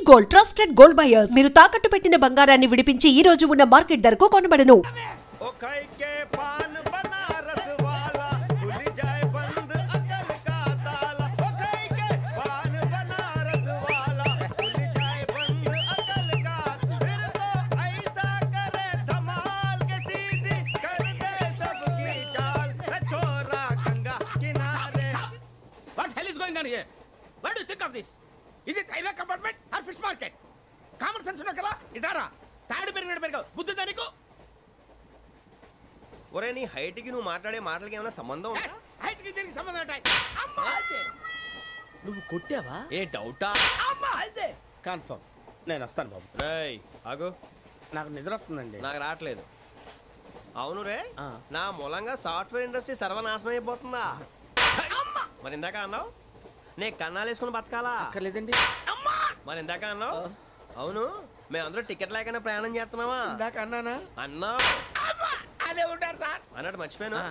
Gold trusted gold buyers మీరు తాకట్టు పెట్టిన బంగారాన్ని విడిపించి ఈ రోజు ఉన్న మార్కెట్ ధరకు కొనబడను. What do you think of this? Is it railway compartment or fish market? Common sense ఉన్న కదా ఇదారా తాడు పెరిగినట్టు పెరగవు బుద్ధి దానికి. ఒరే నీ హైట్ కి నువ్వు మాట్లాడే మాటలకి ఏమైనా సంబంధం ఉందా? హైట్ కి దీనికి సంబంధం ఉంటాయి. అమ్మా అదే నువ్వు కొట్టావా? ఏ డౌటా? అమ్మా అదే కన్ఫర్మ్. నేను వస్తాను బాబు. రేయ్ ఆగు, నాకు నిద్ర వస్తుందండి. నాకు రావట్లేదు. అవును రే, నా మూలంగా సాఫ్ట్వేర్ ఇండస్ట్రీ సర్వనాశనం అయిపోతుందా? మరి ఇందాక అన్నావు నే కన్నాలు వేసుకుని బతకాలా? అక్కర్లేదండి. మరి ఇందాక అన్నావు అవును మేమందరూ టికెట్ లేకుండా ప్రయాణం చేస్తున్నావా? ఇందాక అన్నానా? అన్నావు. అదే ఉంటారు సార్. అన్నట్టు మర్చిపోయాను,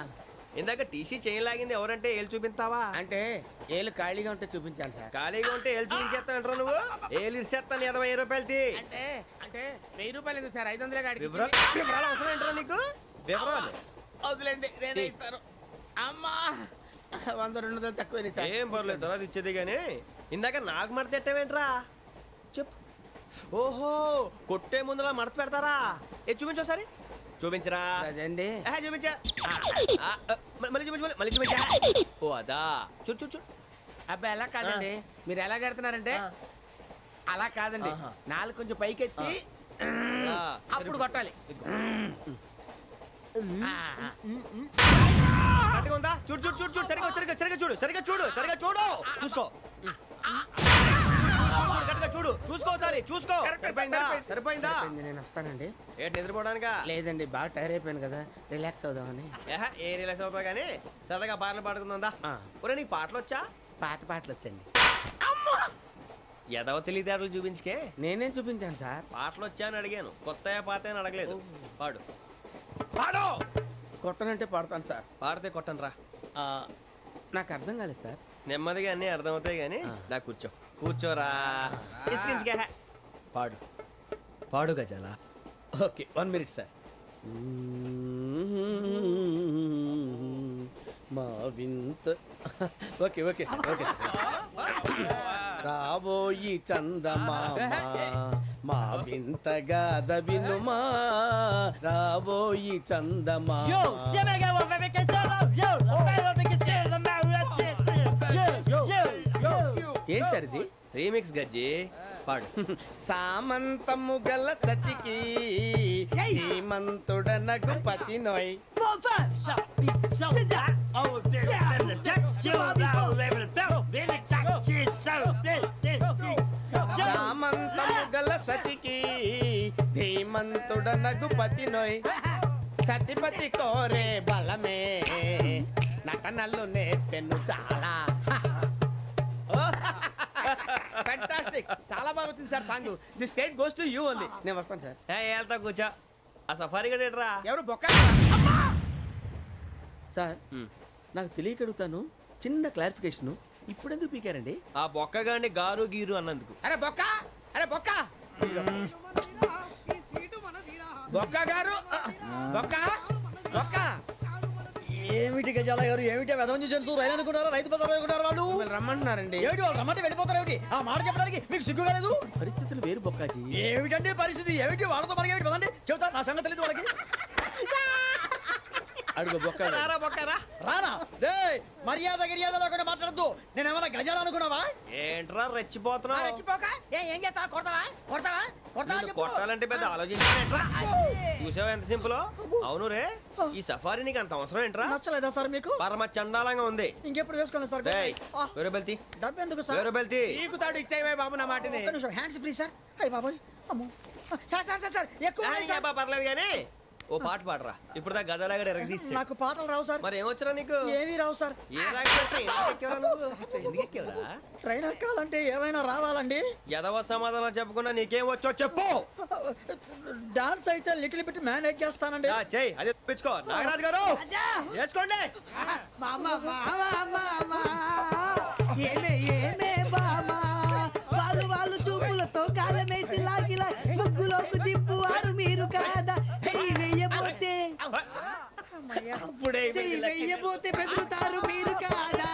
ఇందాక టీసీ చేయి లాగింది ఎవరంటే ఏళ్ళు చూపిస్తావా? అంటే ఏళ్ళు ఖాళీగా ఉంటే చూపించాను సార్. ఖాళీగా ఉంటే ఏళ్ళు చూపించేస్తావు నువ్వు? ఏళ్ళు ఇచ్చేస్తాను 20 రూపాయలది. అంటే అంటే 1000 రూపాయలు ఎందుకు సార్? 500 కాడి. వివరాలు అవసరం ఏంట్రా నీకు? వివరాలు వదిలేండి, నేనే ఇస్తాను. అమ్మా 100-200 తక్కువ సార్. ఏం పర్లేదు, తర్వాత ఇచ్చేది. కానీ ఇందాక నాకు మడత పెట్టావేంట్రా? చెప్పు. ఓహో, కొట్టే ముందులా మడత పెడతారా? ఏ చూపించు ఒకసారి. చూపించరా? అదండి. చూపించా. మళ్ళీ చూపించు, మళ్ళీ చూపించా. ఓ అదా, చూడు చూడు చూడు. అబ్బాయి ఎలా కాదండి, మీరు ఎలా కడుతున్నారంటే అలా కాదండి. నాలుగు కొంచెం పైకెత్తి అప్పుడు కొట్టాలి. ఉందా? చూడు చూడు చూడు చూడు, సరిగా సరిగా సరిగా చూడు, సరిగా చూడు, సరిగా చూడు, చూసుకో. చూడు చూసుకో, సరే చూసుకో. సరిపోయిందా? సరిపోయిందా? నేను వస్తానండి. ఏంటి నిద్రపోవడానికా? లేదండి, బాగా టైర్ అయిపోయాను కదా, రిలాక్స్ అవుదామని. ఏ రిలాక్స్ అవుతావు కానీ సరదాగా పాటలు పాడుకుందా? ఒరే నీకు పాటలు వచ్చా? పాత పాటలు వచ్చండి. ఎదవ తెలివితేటలు చూపించుకే. నేనేం చూపించాను సార్? పాటలు వచ్చా అని అడిగాను, కొత్త పాత అని అడగలేదు. పాడు పాడు. కొట్టనంటే పాడతాను సార్. పాడితే కొట్టను రా. నాకు అర్థం కాలేదు సార్. నెమ్మదిగా అన్నీ అర్థమవుతాయి కానీ దా కూర్చో. కూర్చోరా. పాడు పాడు గజాల. Okay, 1 minute sir. మా వింత. Okay okay sir, okay sir. రాబోయి చందమామ మా వింత గాథ వినుమా, రాబోయి చందమామ. ఏం సార్ ఇది? రీమిక్స్ గజ్జి. పాడు. సామంతము గల సతికి హేమంతుడనగు పతి నోయ్. సామంతము గల సతికి ధీమంతుడనగు పతి నోయ్. సతిపతి కోరే బలమే నటనలు నేర్పెను చాలా. ఫ్యాంటాస్టిక్, చాలా బాగా వచ్చింది sir song. The state goes to you only. నేను వస్తాను సార్. వెళ్తా కూర్చో. ఆ సఫారీ గడేట్రా? ఎవరు బొక్క సార్? నాకు తెలియక అడుగుతాను, చిన్న క్లారిఫికేషన్. ఇప్పుడు ఎందుకు పీకారండి? ఆ బొక్క గాని గారు గీరు అన్నందుకు. అరే బొక్క, అరే బొక్క, బొక్క గారు, బొక్క బొక్క. ఏమిటి గజాల గారు, ఏమిటి వెదవం చూసాను? రైలు అనుకున్నారా? రైతు బజార్ అనుకున్నారు వాళ్ళు? రమ్మంటున్నారండి. ఏమిటి వాళ్ళు రమ్మంటే వెళ్ళిపోతారు? ఏమిటి ఆ మాట చెప్పడానికి మీకు సిగ్గు కాలేదు? పరిస్థితులు వేరు బొక్కాజీ. ఏమిటండి పరిస్థితి? ఏమిటి వాళ్ళతో మనకి ఏమిటి? పదండి చెబుతా, నా సంగతి తెలియదు వాళ్ళకి. అడుగు బొక్క. రారా బొక్కరా. రానా? రే మర్యాద గిర్యాద లేకుండా మాట్లాడద్దు. నేను ఏమన్నా గజాలు అనుకున్నావా? ఏంట్రా రెచ్చిపోతున్నావు? ఏం చేస్తావా? కొడతావా? కొడతావా? కొట్టాలంటే పెద్ద ఆలోచించా. చూసావా ఎంత సింపుల్? అవును రే, ఈ సఫారీ నీకు అంత అవసరం ఏంట్రా? నచ్చలేదా సార్ మీకు? పరమ చండాలంగా ఉంది. ఇంకెప్పుడు వేసుకోండి సార్. వేరే బెల్తి. డబ్బు ఎందుకు సార్? వేరే బెల్తి. నీకు తాడు ఇచ్చాయి బాబు నా మాటని. Hands free sir. అయ్య బాబోయ్, అమ్మో సార్ సార్ సార్ ఎక్కువ పర్లేదు కానీ ఓ పాట పాడరా. ఇప్పుడు దా గదలాగడ ఎరగదీసి. నాకు పాటలు రావు సార్. మరి ఏమొచ్చరా నీకు? ఏమీ రావు సార్. ఏ ట్రైన్ ఎక్కాలంటే ఏమైనా రావాలండి. ఎదవ సమాధానం చెప్పకుండా నీకేం వచ్చో చెప్పు. డాన్స్ అయితే లిటిల్ బిట్ మేనేజ్ చేస్తానండి. చెయ్యి, అదే తెప్పించుకో. నాగరాజు గారు వేసుకోండి. వాళ్ళు చూపులతో కాల అప్పుడే చెయ్యి వెయ్యబోతే బెదురుతారు మీరు కాదా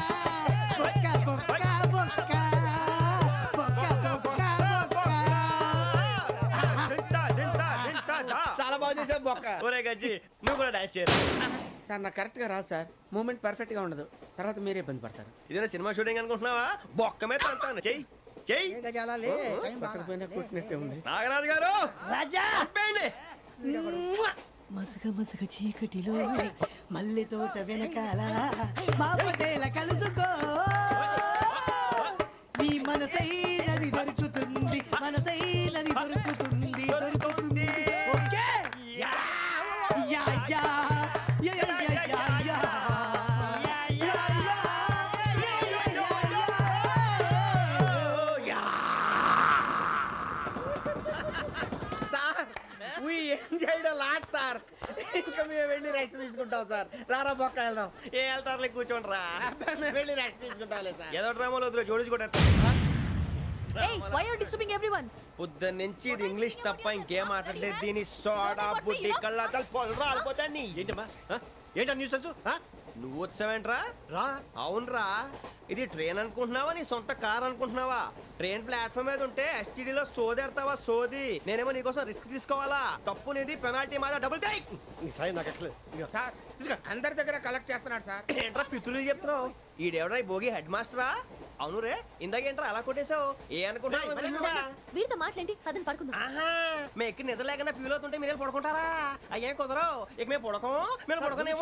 బొక్క బొక్క బొక్క బొక్క బొక్క బొక్క చాలా బాగా చేసావు బొక్క. ఒరే గజ్జి నువ్వు కూడా డాన్స్ చేయరు. సార్ నాకు కరెక్ట్గా రాదు సార్, మూమెంట్ పర్ఫెక్ట్గా ఉండదు, తర్వాత మీరే ఇబ్బంది పడతారు. ఇదేనా సినిమా షూటింగ్ అనుకుంటున్నావా? బొక్క మీద అంటాను. చెయ్యి చెయ్యి. గజాలే పక్కన కొట్టినట్టే ఉంది. నాగరాజు గారు రాజా చెప్పండి. మసగ మసగ చీకటిలో మల్లె తోట వెనకాల మా పటేల కలుసుకో నీ మనసైనది దొరుకుతుంది మనసైనది దొరుకుతుంది దొరుకుతుంది okay yeah yeah yeah yeah yeah yeah yeah sir we enjoyed a lot sir. ఇంకా మేము వెళ్ళి రెస్ట్ తీసుకుంటాం సార్. రారా బొక్క వెళ్దాం. ఏ వెళ్తారులే కూర్చోండి రా. మేము వెళ్ళి రెస్ట్ తీసుకుంటాంలే సార్. ఏదో డ్రామాలో వద్దు జోడించుకుంటా. Hey, why are you disturbing everyone? పొద్దున్న నుంచి ఇది ఇంగ్లీష్ తప్ప ఇంకేం మాట్లాడలేదు. దీని సోడా బుడ్డి కళ్ళ పొలు రాలిపోతా. నీ ఏంటమ్మా ఏంటా న్యూస్ నువ్వు వచ్చావేంట్రా? రా. అవునరా, ఇది ట్రైన్ అనుకుంటున్నావా నీ సొంత కార్ అనుకుంటున్నావా? ట్రైన్ ప్లాట్ఫామ్ మీద ఉంటే ఎస్టీడీలో సోదేడతావా సోది. నేనేమో నీకోసం రిస్క్ తీసుకోవాలా? తప్పు నీది, పెనాల్టీ మాదా, డబుల్ టై. సాయి నాకు ఎక్కలేదు సార్ అందరి దగ్గర కలెక్ట్ చేస్తున్నాడు సార్. ఏంట్రా పితులు చెప్తున్నావు? ఈడెవడ్రా ఈ భోగి హెడ్ మాస్టరా? అవును రే, ఇందాకేంట్రా అలా కొట్టేశావు? ఏ అనుకుంటున్నావు? వీరితో మాట్లాడి పదని పడుకుందాం. ఆహా, మేము ఎక్కి నిద్ర లేకుండా ఫీల్ అవుతుంటే మీరు పడుకుంటారా? అయ్యేం కుదరవు. ఇక మేము పడకం, మేము పడుకునేమో.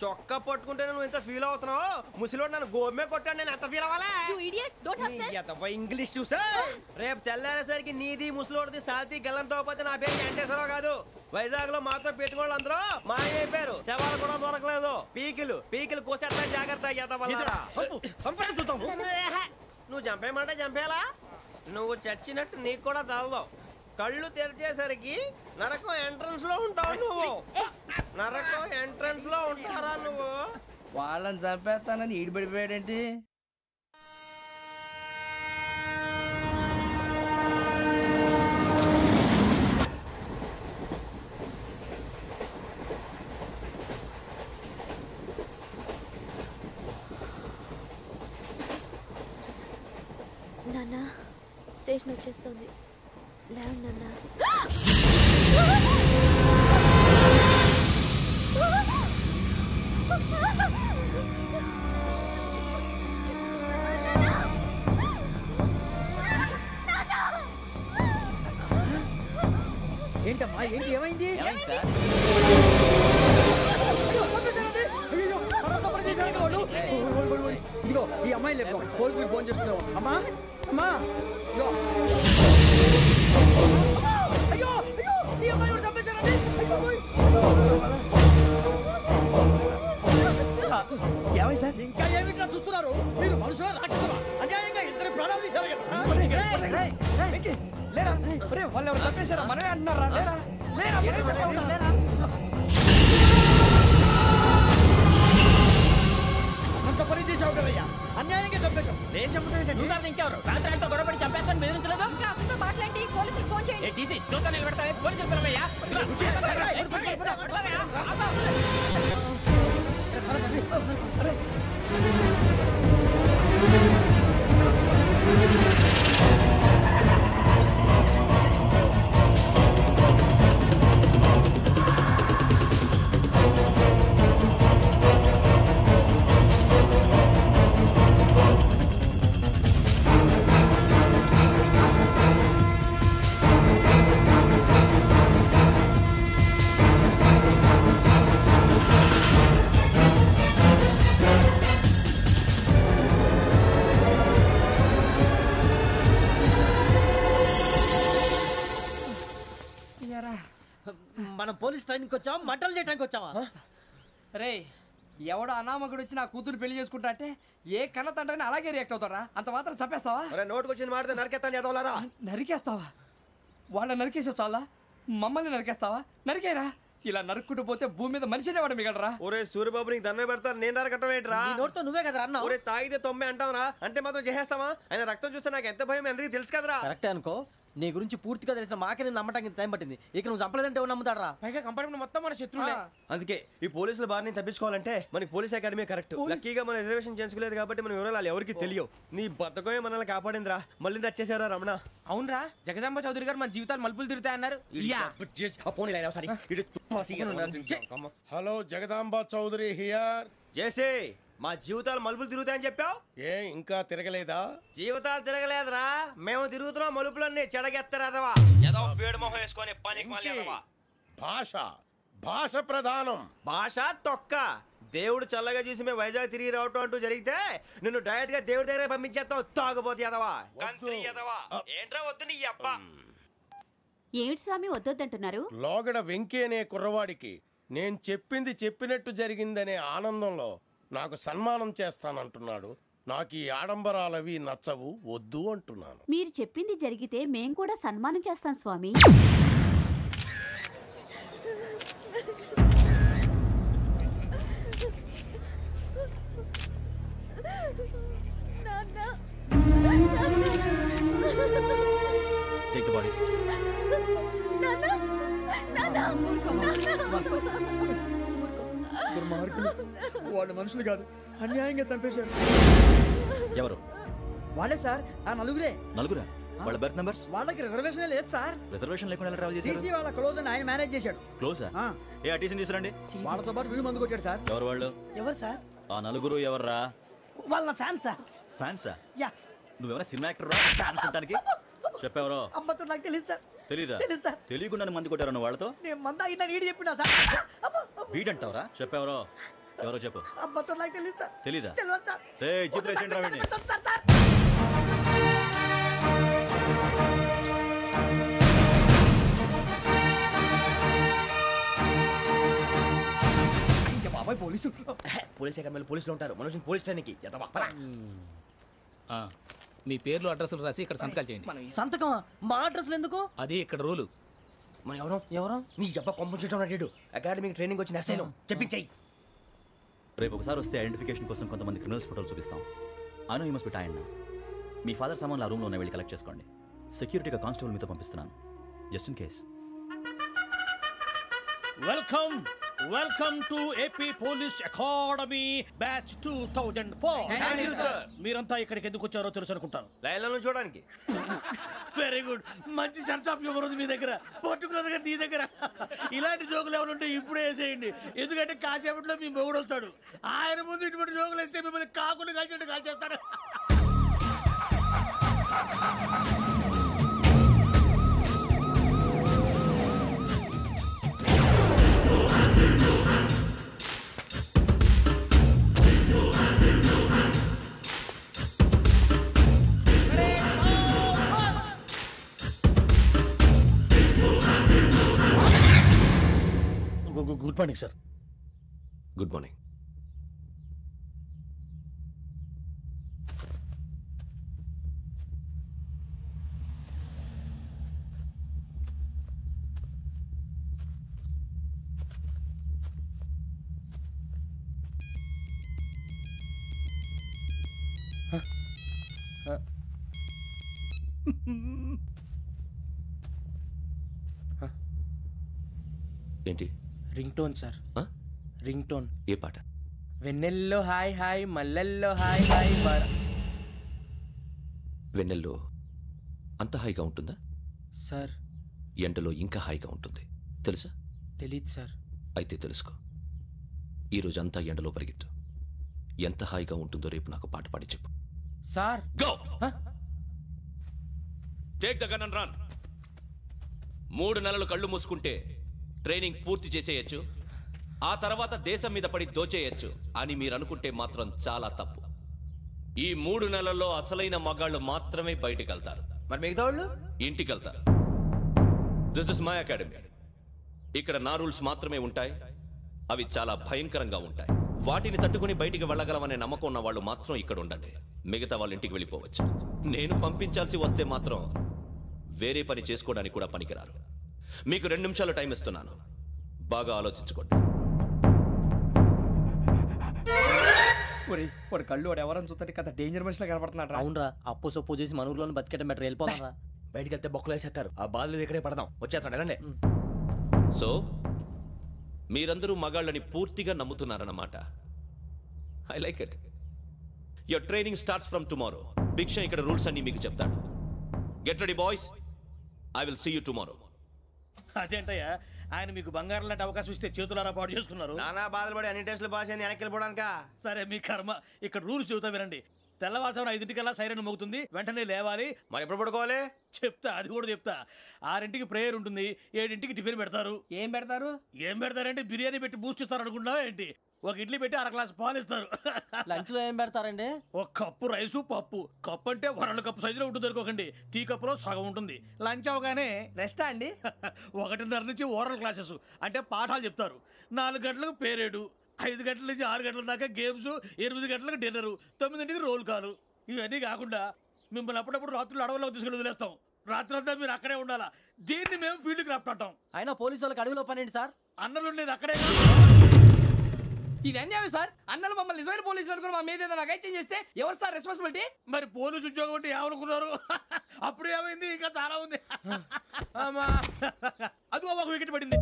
చొక్కా పట్టుకుంటే నువ్వు ఇంత ఫీల్ అవుతున్నావు. ముసలివాడు నన్ను గోమే కొట్టాడు, నేను ఎంత ఫీల్ అవ్వాలా? You idiot, don't have sense. English చూసా. రేపు తెల్లారేసరికి నీది ముసలివాడిది సాతి గల్లంతో పోతే నా పేరు వెంకటేశ్వరరావు కాదు. వైజాగ్ లో మాతో పెట్టుకోళ్ళు అందరూ మాయమైపోయారు. శవాలు కూడా దొరకలేదు. పీకిలు కోసేస్తా జాగ్రత్త. నువ్వు చంపేయమంటే చంపేలా? నువ్వు చచ్చినట్టు నీకు కూడా తగదు. కళ్ళు తెరిచేసరికి నరకం ఎంట్రన్స్ లో ఉంటావు నువ్వు. నరకం ఎంట్రన్స్ లో ఉంటారా నువ్వు? వాళ్ళని చంపేస్తానని ఈడిపడిపోయాడేంటి? నాన్న స్టేషన్ వచ్చేస్తుంది. లేవు నాన్న. ఏంటమ్మా ఏంటి ఏమైంది? ఇదిగో ఈ అమ్మాయి లేపు పోలీసులకు ఫోన్ చేస్తున్నావు. అమ్మా అమ్మా ఇదిగో. అయ్యో అయ్యో ఈ అమ్మాయి కూడా చంపేశారండి. ఏమై సార్ ఇంకా ఏమిట్లా చూస్తున్నారు మీరు? మనుషుల రాక్షసులా? అన్యాయంగా ఇద్దరు ప్రాణాలు తీశారు కదా. లేరా వాళ్ళు ఎవరు చంపేశారా? మనమే అంటున్నారా? లేరా లేరా అంత పని చేసావు కదయ్యా, అన్యాయంగా చంపేశావు. నేను చంపుతాను ఇంకెవరు? రాత్రి అంతా గొడవపడి చంపేస్తాను బెదిరించలేదు. మాట్లాడి పోలీసులకు ఫోన్ చేయండి. టీసీ చూస్తా నిలబెడతా పోలీసులు పిలవయ్యా. మనం పోలీస్ ట్రైనింగ్కి వచ్చావా మంటలు చేయడానికి వచ్చావా? రే ఎవడో అనామకుడు వచ్చి నా కూతురు పెళ్లి చేసుకుంటా అంటే ఏ కన్న తండ్రిని అలాగే రియాక్ట్ అవుతారా? అంత మాత్రం చంపేస్తావా? నోటుకు వచ్చింది మాడితే నరికెత్తాను చదవాలరా. నరికేస్తావా? వాళ్ళ నరికేసావు చాలా, మమ్మల్ని నరికేస్తావా? నరికేరా ఇలా నరుక్కుంటూ పోతే భూమి మీద మనిషినే వాడు మిగలరా. ఒరే సూర్యబాబు నీకు దండ పెడతాను, నేను నరకటం ఏంట్రా? నోటితో నువ్వే కదా అన్నా. ఒరే తాగితే తొమ్మే అంటావురా, అంటే మాత్రం చేసేస్తావా? ఆయన రక్తం చూస్తే నాకు ఎంత భయం అందరికీ తెలుసు కదరా. కరెక్టే అనుకో, నీ గురించి పూర్తిగా తెలిసిన మాకే నేను నమ్మటానికి టైం పట్టింది. ఇక నువ్వు చంపలేదంటే ఎవరు నమ్ముతాడరా? పైగా కంపార్ట్మెంట్ మొత్తం మన శత్రువులే. అందుకే ఈ పోలీసుల బారిని తప్పించుకోవాలంటే మనకి పోలీస్ అకాడమీ కరెక్ట్. లక్కీగా మనం రిజర్వేషన్ చేసుకోలేదు కాబట్టి మనం వివరాలు ఎవరికి తెలియవు. నీ బతకమే మనల్ని కాపాడిందిరా. మళ్ళీ నచ్చేసారా రమణ? అవునరా, జగదాంబ చౌదరి గారు మన జీవితాలు మలుపులు తిరుగుతాయన్నారు. Hello Jagadamba Chowdary here. జేసే మా జీవితాలు మలుపులు తిరుగుతాయని చెప్పావు, ఏ ఇంకా తిరగలేదా? జీవితాలు తిరగలేదురా, మేము తిరుగుతున్నాం మలుపులన్నీ. చెడగెత్తరాదవా ఏదో పేడు మొహం వేసుకొని పనికి మళ్ళీ భాష భాష ప్రధానం. భాష తొక్క. దేవుడు చల్లగా చూసి మేము వైజాగ్ తిరిగి రావటం అంటూ జరిగితే నిన్ను డైరెక్ట్ గా దేవుడి దగ్గర పంపించేస్తాం. తాగబోతు ఎదవా, కంత్రి ఎదవా. ఏంట్రా వద్దు నీ అప్ప. ఏమిటి స్వామి వద్దొద్దంటున్నారు? లోగడ వెంకీ అనే కుర్రవాడికి నేను చెప్పింది చెప్పినట్టు జరిగిందనే ఆనందంలో నాకు సన్మానం చేస్తానంటున్నాడు. నాకు ఈ ఆడంబరాలవి నచ్చవు, వద్దు అంటున్నాను. మీరు చెప్పింది జరిగితే మేం కూడా సన్మానం చేస్తాం స్వామి. Take the bodies. దుర్మార్గులు, వాళ్ళు మనుషులు కాదు, అన్యాయంగా చంపేశారు. ఎవరు? వాళ్ళే సార్, ఆ నలుగురే. నలుగురా? వాళ్ళ బర్త్ నంబర్స్? వాళ్ళకి రిజర్వేషన్ లేదు సార్. రిజర్వేషన్ లేకుండా ట్రావెల్ చేశారు? టీసీ వాళ్ళ క్లోజ్ అని ఆయన మేనేజ్ చేశాడు. క్లోజా? ఏ ఆ టీసీని తీసురండి. వాళ్ళతో పాటు వీడు మందు కొట్టాడు సార్. ఎవరు వాళ్ళు? ఎవరు సార్? ఆ నలుగురు ఎవర్రా? వాళ్ళ ఫ్యాన్స్ సార్. ఫ్యాన్సా? యా. నువ్వెవరా సినిమా యాక్టర్ రా ఫ్యాన్స్ అంటానికి? చెప్పెవరో? అమ్మతో నాకు తెలియదు సార్. తెలీదా? తెలీదు సార్. తెలియకుండా మంది కొట్టారు వాళ్ళతో? నేను మంద అయినా నీడి చెప్పినా సార్. వీడంటావరా? చెప్పెవరో? ఎవరో చెప్పు. అమ్మతో నాకు తెలియదు సార్. తెలీదా? తెలియదు సార్. జిప్రేషన్ రావండి. బాబాయ్ పోలీసు. పోలీస్ అకాడమీలో పోలీసులు ఉంటారు, మనుషులు పోలీస్ ట్రైనింగ్కి ఎదవా. మీ పేర్లు అడ్రస్లు రాసి ఇక్కడ సంతకాలు చేయండి. సంతకమా? మా అడ్రస్లు ఎందుకు? అది ఇక్కడ రూలు. మనం ఎవరు నీ అబ్బా పంపించడం అడిగాడు. అకాడమిక్ ట్రైనింగ్ వచ్చిన అసలు చెప్పించాయి. రేపు ఒకసారి వస్తే ఐడెంటిఫికేషన్ కోసం కొంతమంది క్రిమినల్స్ ఫోటోలు చూపిస్తాం. I know you must be tired now. Me father సామాన్లు ఆ రూమ్లో ఉన్న వెళ్ళి కలెక్ట్ చేసుకోండి. సెక్యూరిటీగా కానిస్టేబుల్ మీతో పంపిస్తున్నాను, just in case. Welcome to AP police academy batch 2004. మీరంతా ఇక్కడికి ఎందుకు వచ్చారో తెలుసు అనుకుంటాను. లైన్లను చూడడానికి. వెరీ గుడ్, మంచి సెన్స్ ఆఫ్ హ్యూమర్ ఉంది మీ దగ్గర, పర్టికులర్ గా నీ దగ్గర. ఇలాంటి జోకులు ఏమైనా ఉంటే ఇప్పుడే వేసేయండి, ఎందుకంటే కాసేపట్లో మీ మొగుడు వస్తాడు. ఆయన ముందు ఇటువంటి జోకులు వేస్తే మిమ్మల్ని కాకులు కాల్చేట్టు కాల్చేస్తాడు. Good morning sir. Good morning. ఏంటి? Ring tone sir. Ring tone. ఏ పాట? వెన్నెల్లో హాయ్ హాయ్, మల్లెల్లో హాయ్ హాయ్. వెన్నెల్లో అంత హాయిగా ఉంటుందా సార్? ఎండలో ఇంకా హాయిగా ఉంటుంది తెలుసా? తెలీదు సార్. అయితే తెలుసుకో, ఈరోజు అంతా ఎండలో పరిగెత్తు. ఎంత హాయిగా ఉంటుందో రేపు నాకు పాట పాడి చెప్పు. Sir go. Take the gun and run. 3 నెలలు కళ్ళు మూసుకుంటే ట్రైనింగ్ పూర్తి చేసేయచ్చు, ఆ తర్వాత దేశం మీద పడి దోచేయచ్చు అని మీరు అనుకుంటే మాత్రం చాలా తప్పు. ఈ 3 నెలల్లో అసలైన మగాళ్ళు మాత్రమే బయటికి వెళ్తారు. మరి మిగతా వాళ్ళు ఇంటికి వెళ్తారు. This is my academy. ఇక్కడ నా రూల్స్ మాత్రమే ఉంటాయి. అవి చాలా భయంకరంగా ఉంటాయి. వాటిని తట్టుకుని బయటికి వెళ్ళగలమనే నమ్మకం ఉన్న వాళ్ళు మాత్రం ఇక్కడ ఉండండి. మిగతా వాళ్ళు ఇంటికి వెళ్ళిపోవచ్చు. నేను పంపించాల్సి వస్తే మాత్రం వేరే పని చేసుకోవడానికి కూడా పనికిరారు. మీకు 2 నిమిషాలు టైం ఇస్తున్నాను. బాగా ఆలోచించుకోండి. ఒరే వాడు కళ్ళు వాడు ఎవరని చూస్తే కదా డేంజర్ మనిషిలో కనపడుతున్నాడు రా. అవునరా, అప్పు సొప్పు చేసి మన ఊర్లో బతికేయడం బెటర్. వెళ్ళిపోతాం రా. బయటికి వెళ్తే బొక్కలు వేసేస్తారు. ఆ బాధలు ఇక్కడే పడదాం. వచ్చేస్తాడు ఎలాండి. సో మీరందరూ మగాళ్ళని పూర్తిగా నమ్ముతున్నారన్నమాట. I like it. Your training starts from tomorrow. Bhiksha ఇక్కడ రూల్స్ అన్ని మీకు చెప్తాడు. Get ready boys, I will see you tomorrow. అదేంటయ్యా, ఆయన మీకు బంగారం లాంటి అవకాశం ఇస్తే చేతులారా పాటు చేసుకున్నారు. నానా బాధలు పడి అన్ని టెస్టులు పాస్ అయింది, వెనక్కి వెళ్ళిపోవడానికా? సరే మీ కర్మ. ఇక్కడ రూల్స్ చెబుతా వినండి. తెల్లవారుజామున 5 సైరన్ మోగుతుంది, వెంటనే లేవాలి. మరి ఎప్పుడు పడుకోవాలి చెప్తా, అది కూడా చెప్తా. 6 ప్రేయర్ ఉంటుంది, 7 టిఫిన్ పెడతారు. ఏం పెడతారు? ఏం పెడతారంటే బిర్యానీ పెట్టి బూస్ట్ ఇస్తారు అనుకుంటున్నావా ఏంటి? ఒక ఇడ్లీ పెట్టి 1 గ్లాస్ పాలు ఇస్తారు. లంచ్ లో ఏం పెడతారండి? ఒక కప్పు రైసు పప్పు. కప్పు అంటే 1/2 కప్పు సైజులో ఉంటుంది అనుకోకండి. టీ కప్పులో సగం ఉంటుంది. లంచ్ అవగానే రెస్టా అండి? 1:30 నుంచి ఓరల్ క్లాసెస్ అంటే పాఠాలు చెప్తారు. 4 గంటలకు పేరేడు, 5 గంటల నుంచి 6 గంటల దాకా గేమ్స్, 8 గంటలకు డిన్నరు, 9 రోల్ కాలు. ఇవన్నీ కాకుండా మిమ్మల్ని అప్పుడప్పుడు రాత్రులు అడవుల్లో తీసుకెళ్ళి వదిలేస్తాం. రాత్రంతా మీరు అక్కడే ఉండాలా. దీన్ని మేము ఫీల్డ్ క్రాఫ్ట్ అంటాం. అయినా పోలీసు వాళ్ళకి అడవిలో పని ఏంటి సార్? అన్నలు ఉండేది అక్కడే. ఇది అన్యాయం సార్. అన్నలు మమ్మల్ని నిజమైన పోలీసులు అనుకుని మా మీద ఏదైనా అగైత్యం చేస్తే ఎవరు సార్ రెస్పాన్సిబిలిటీ? మరి పోలీసు ఉద్యోగం అంటే ఏమనుకున్నారు? అప్పుడు ఏమైంది? ఇంకా చాలా ఉంది. అదిగో ఒక వికెట్ పడింది.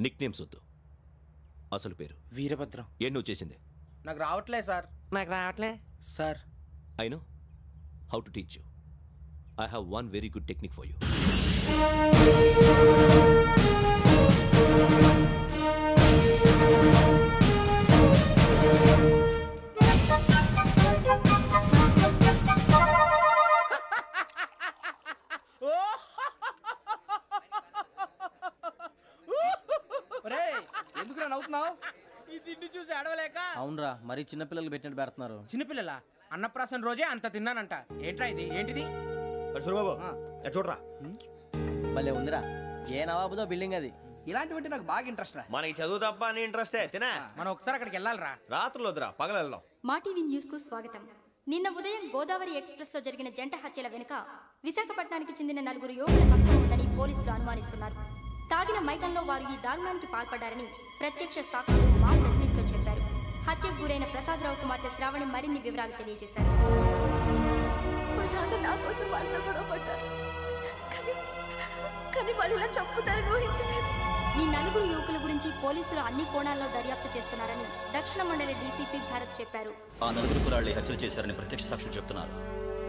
నిక్ నేమ్స్ వద్దు, అసలు పేరు. వీరభద్రం. ఏం నువ్వు చేసింది? నాకు రావట్లే సార్. నాకు రావట్లే sir. I know how to teach you. I have one very good technique for you. ఎందుకు నవ్వుతున్నావు? ఈ తిండి చూసి అడవలేక. అవునరా, మరి చిన్నపిల్లలు పెట్టినట్టు పెడుతున్నారు. చిన్నపిల్లల అన్నప్రాసన రోజే అంత తిన్నానంట. ఏంట్రా ఇది? ఏంటిది? సూరిబాబు చూడరా, భలే ఉందిరా. ఏ నవాబుదో బిల్డింగ్ అది. ఇలాంటివంటే నాకు బాగా ఇంట్రెస్ట్ రా. మనకి చదువు తప్ప అని ఇంట్రెస్టే. తినా మనం ఒకసారి అక్కడికి వెళ్ళాలిరా. రాత్రులు వద్దురా, పగలు వెళ్దాం. మా టీవీ న్యూస్ కు స్వాగతం. నిన్న ఉదయం గోదావరి ఎక్స్ప్రెస్ లో జరిగిన జంట హత్యల వెనుక విశాఖపట్నానికి చెందిన 4 యువకుల హస్తం ఉందని పోలీసులు అనుమానిస్తున్నారు. తాగిన మైకంలో వారు ఈ దారుణానికి పాల్పడ్డారని ప్రత్యక్ష సాక్షులు మా ప్రతినిధితో చెప్పారు. హత్యకు గురైన ప్రసాదరావు కుమార్తె శ్రావణి మరిన్ని వివరాలు తెలియజేశారు. నా కోసం వాళ్ళతో గొడవ పడ్డారు, కానీ వాళ్ళు ఇలా చంపుతారని ఊహించలేదు. ఈ 4 యువకుల గురించి పోలీసులు అన్ని కోణాల్లో దర్యాప్తు చేస్తున్నారని దక్షిణ మండలి డీసీపీ భరత్ చెప్పారు. ఆ 4 కుర్రాళ్ళు హత్యలు చేశారని ప్రత్యక్ష సాక్షులు చెప్తున్నారు.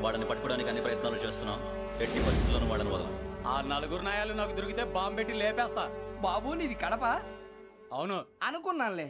వాళ్ళని పట్టుకోవడానికి అన్ని ప్రయత్నాలు చేస్తున్నాం. ఎట్టి పరిస్థితుల్లోనూ వాళ్ళని వదలం. ఆ 4 నాయాలు నాకు దొరికితే బాంబు పెట్టి లేపేస్తా. బాబు నీది కడప? అవును అనుకున్నానులే.